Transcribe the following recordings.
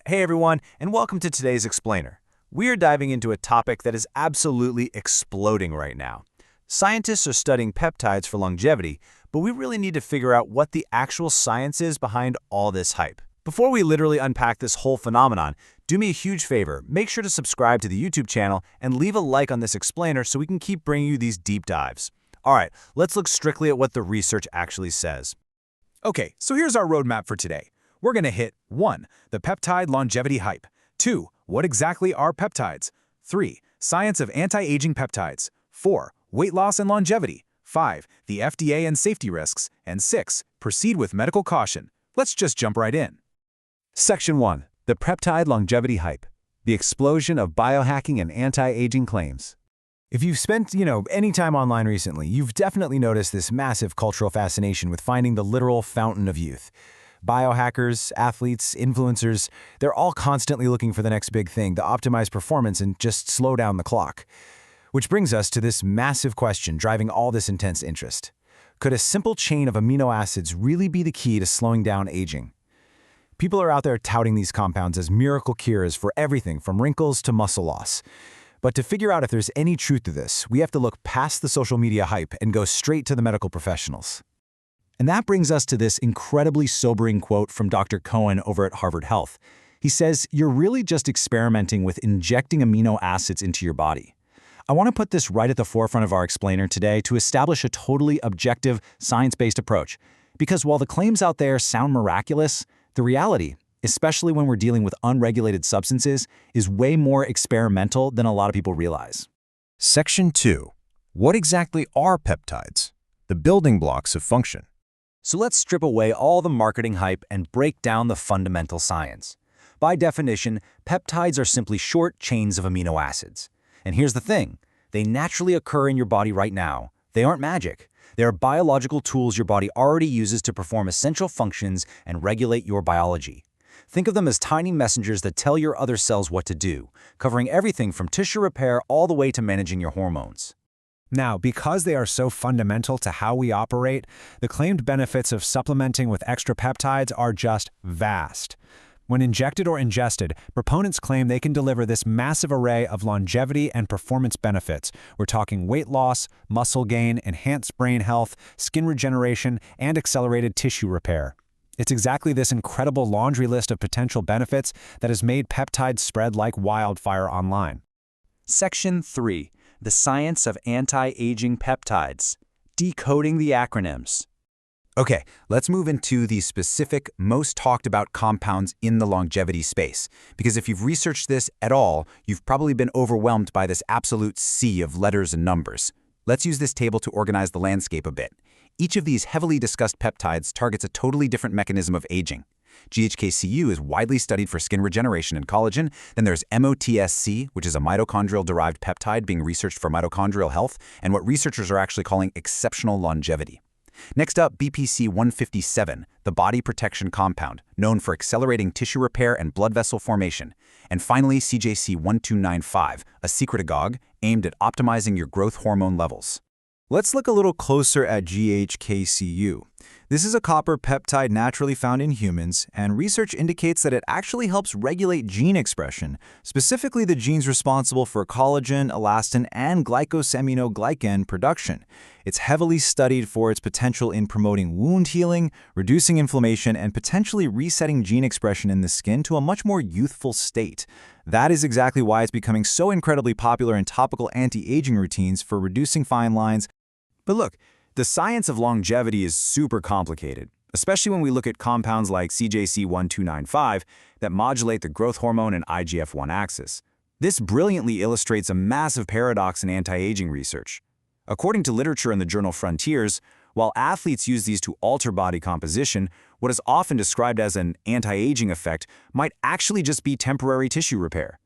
Hey everyone, and welcome to today's Explainer. We are diving into a topic that is absolutely exploding right now. Scientists are studying peptides for longevity, but we really need to figure out what the actual science is behind all this hype. Before we literally unpack this whole phenomenon, do me a huge favor, make sure to subscribe to the YouTube channel and leave a like on this Explainer so we can keep bringing you these deep dives. Alright, let's look strictly at what the research actually says. Okay, so here's our roadmap for today. We're going to hit 1. The peptide longevity hype. 2. What exactly are peptides? 3. Science of anti-aging peptides. 4. Weight loss and longevity. 5. The FDA and safety risks. And 6. Proceed with medical caution. Let's just jump right in. Section 1. The peptide longevity hype. The explosion of biohacking and anti-aging claims. If you've spent, any time online recently, you've definitely noticed this massive cultural fascination with finding the literal fountain of youth. Biohackers, athletes, influencers, they're all constantly looking for the next big thing to optimize performance and just slow down the clock. Which brings us to this massive question driving all this intense interest. Could a simple chain of amino acids really be the key to slowing down aging? People are out there touting these compounds as miracle cures for everything from wrinkles to muscle loss. But to figure out if there's any truth to this, we have to look past the social media hype and go straight to the medical professionals. And that brings us to this incredibly sobering quote from Dr. Cohen over at Harvard Health. He says, "You're really just experimenting with injecting amino acids into your body." I want to put this right at the forefront of our explainer today to establish a totally objective, science-based approach. Because while the claims out there sound miraculous, the reality, especially when we're dealing with unregulated substances, is way more experimental than a lot of people realize. Section 2. What exactly are peptides? The building blocks of function. So let's strip away all the marketing hype and break down the fundamental science. By definition, peptides are simply short chains of amino acids. And here's the thing, they naturally occur in your body right now. They aren't magic. They are biological tools your body already uses to perform essential functions and regulate your biology. Think of them as tiny messengers that tell your other cells what to do, covering everything from tissue repair all the way to managing your hormones. Now, because they are so fundamental to how we operate, the claimed benefits of supplementing with extra peptides are just vast. When injected or ingested, proponents claim they can deliver this massive array of longevity and performance benefits. We're talking weight loss, muscle gain, enhanced brain health, skin regeneration, and accelerated tissue repair. It's exactly this incredible laundry list of potential benefits that has made peptides spread like wildfire online. Section 3. The science of anti-aging peptides. Decoding the acronyms. Okay, let's move into the specific, most talked about compounds in the longevity space. Because if you've researched this at all, you've probably been overwhelmed by this absolute sea of letters and numbers. Let's use this table to organize the landscape a bit. Each of these heavily discussed peptides targets a totally different mechanism of aging. GHKCU is widely studied for skin regeneration and collagen. Then there's MOTSC, which is a mitochondrial-derived peptide being researched for mitochondrial health and what researchers are actually calling exceptional longevity. Next up, BPC-157, the body protection compound, known for accelerating tissue repair and blood vessel formation. And finally, CJC-1295, a secretagogue aimed at optimizing your growth hormone levels. Let's look a little closer at GHKCU. This is a copper peptide naturally found in humans, and research indicates that it actually helps regulate gene expression, specifically the genes responsible for collagen, elastin, and glycosaminoglycan production. It's heavily studied for its potential in promoting wound healing, reducing inflammation, and potentially resetting gene expression in the skin to a much more youthful state. That is exactly why it's becoming so incredibly popular in topical anti-aging routines for reducing fine lines. But look, the science of longevity is super complicated, especially when we look at compounds like CJC-1295 that modulate the growth hormone and IGF-1 axis. This brilliantly illustrates a massive paradox in anti-aging research. According to literature in the journal Frontiers, while athletes use these to alter body composition, what is often described as an anti-aging effect might actually just be temporary tissue repair.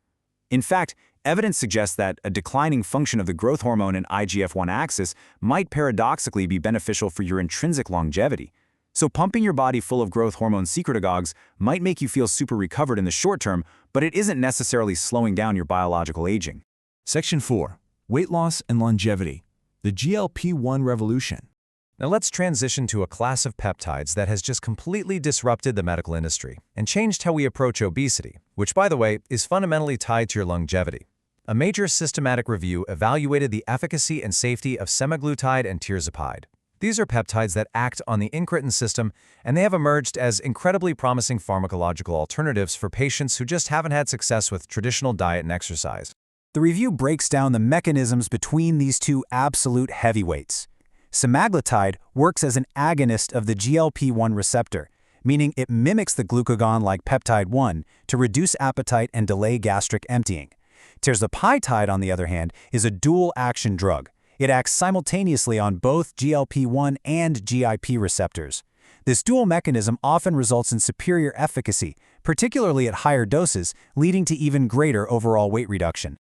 In fact, evidence suggests that a declining function of the growth hormone and IGF-1 axis might paradoxically be beneficial for your intrinsic longevity. So pumping your body full of growth hormone secretagogues might make you feel super recovered in the short term, but it isn't necessarily slowing down your biological aging. Section 4. Weight loss and longevity. The GLP-1 revolution. Now let's transition to a class of peptides that has just completely disrupted the medical industry and changed how we approach obesity, which, by the way, is fundamentally tied to your longevity. A major systematic review evaluated the efficacy and safety of semaglutide and tirzepatide. These are peptides that act on the incretin system, and they have emerged as incredibly promising pharmacological alternatives for patients who just haven't had success with traditional diet and exercise. The review breaks down the mechanisms between these two absolute heavyweights. Semaglutide works as an agonist of the GLP-1 receptor, meaning it mimics the glucagon-like peptide 1 to reduce appetite and delay gastric emptying. Tirzepatide, on the other hand, is a dual-action drug. It acts simultaneously on both GLP-1 and GIP receptors. This dual mechanism often results in superior efficacy, particularly at higher doses, leading to even greater overall weight reduction.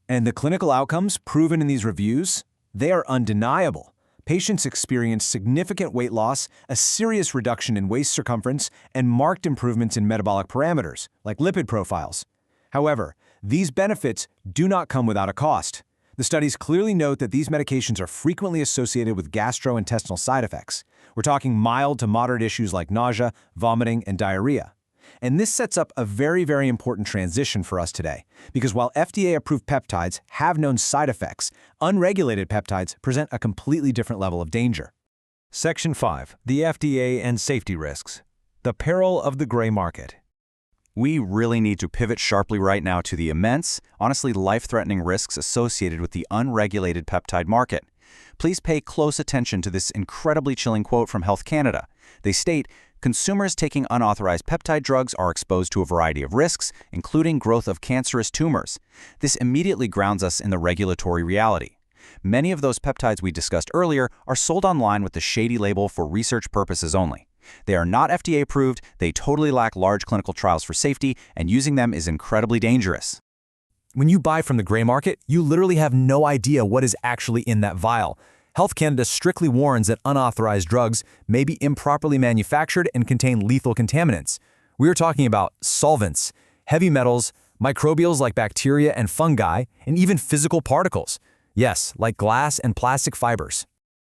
And the clinical outcomes proven in these reviews? They are undeniable. Patients experience significant weight loss, a serious reduction in waist circumference, and marked improvements in metabolic parameters, like lipid profiles. However, these benefits do not come without a cost. The studies clearly note that these medications are frequently associated with gastrointestinal side effects. We're talking mild to moderate issues like nausea, vomiting, and diarrhea. And this sets up a very, very important transition for us today, because while FDA-approved peptides have known side effects, unregulated peptides present a completely different level of danger. Section 5. The FDA and safety risks. The peril of the gray market. We really need to pivot sharply right now to the immense, honestly life-threatening risks associated with the unregulated peptide market. Please pay close attention to this incredibly chilling quote from Health Canada. They state, "Consumers taking unauthorized peptide drugs are exposed to a variety of risks, including growth of cancerous tumors." This immediately grounds us in the regulatory reality. Many of those peptides we discussed earlier are sold online with the shady label for research purposes only. They are not FDA approved, they totally lack large clinical trials for safety, and using them is incredibly dangerous. When you buy from the gray market, you literally have no idea what is actually in that vial. Health Canada strictly warns that unauthorized drugs may be improperly manufactured and contain lethal contaminants. We are talking about solvents, heavy metals, microbials like bacteria and fungi, and even physical particles. Yes, like glass and plastic fibers.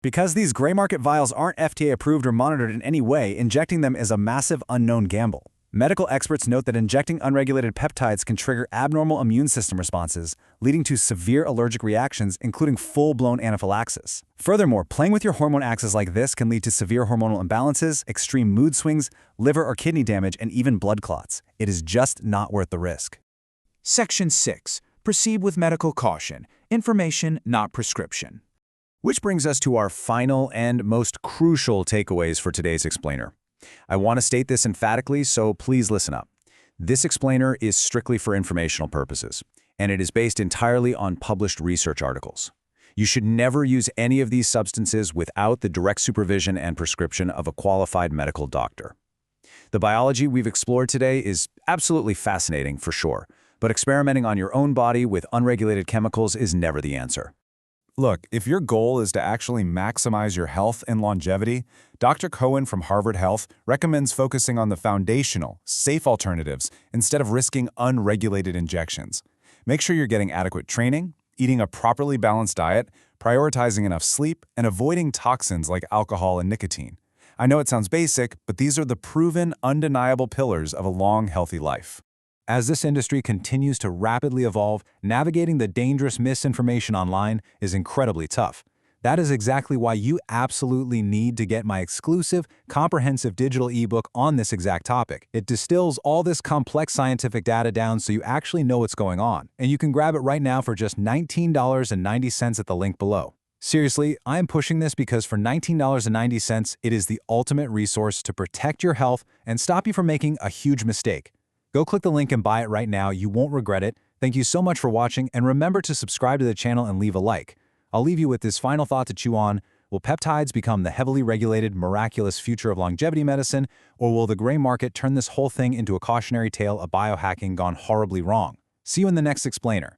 Because these gray market vials aren't FDA approved or monitored in any way, injecting them is a massive unknown gamble. Medical experts note that injecting unregulated peptides can trigger abnormal immune system responses, leading to severe allergic reactions, including full-blown anaphylaxis. Furthermore, playing with your hormone axis like this can lead to severe hormonal imbalances, extreme mood swings, liver or kidney damage, and even blood clots. It is just not worth the risk. Section 6. Proceed with medical caution. Information, not prescription. Which brings us to our final and most crucial takeaways for today's explainer. I want to state this emphatically, so please listen up. This explainer is strictly for informational purposes, and it is based entirely on published research articles. You should never use any of these substances without the direct supervision and prescription of a qualified medical doctor. The biology we've explored today is absolutely fascinating for sure, but experimenting on your own body with unregulated chemicals is never the answer. Look, if your goal is to actually maximize your health and longevity, Dr. Cohen from Harvard Health recommends focusing on the foundational, safe alternatives instead of risking unregulated injections. Make sure you're getting adequate training, eating a properly balanced diet, prioritizing enough sleep, and avoiding toxins like alcohol and nicotine. I know it sounds basic, but these are the proven, undeniable pillars of a long, healthy life. As this industry continues to rapidly evolve, navigating the dangerous misinformation online is incredibly tough. That is exactly why you absolutely need to get my exclusive, comprehensive digital ebook on this exact topic. It distills all this complex scientific data down so you actually know what's going on, and you can grab it right now for just $19.90 at the link below. Seriously, I am pushing this because for $19.90, it is the ultimate resource to protect your health and stop you from making a huge mistake. Go click the link and buy it right now. You won't regret it. Thank you so much for watching, and remember to subscribe to the channel and leave a like. I'll leave you with this final thought to chew on. Will peptides become the heavily regulated, miraculous future of longevity medicine, or will the gray market turn this whole thing into a cautionary tale of biohacking gone horribly wrong? See you in the next explainer.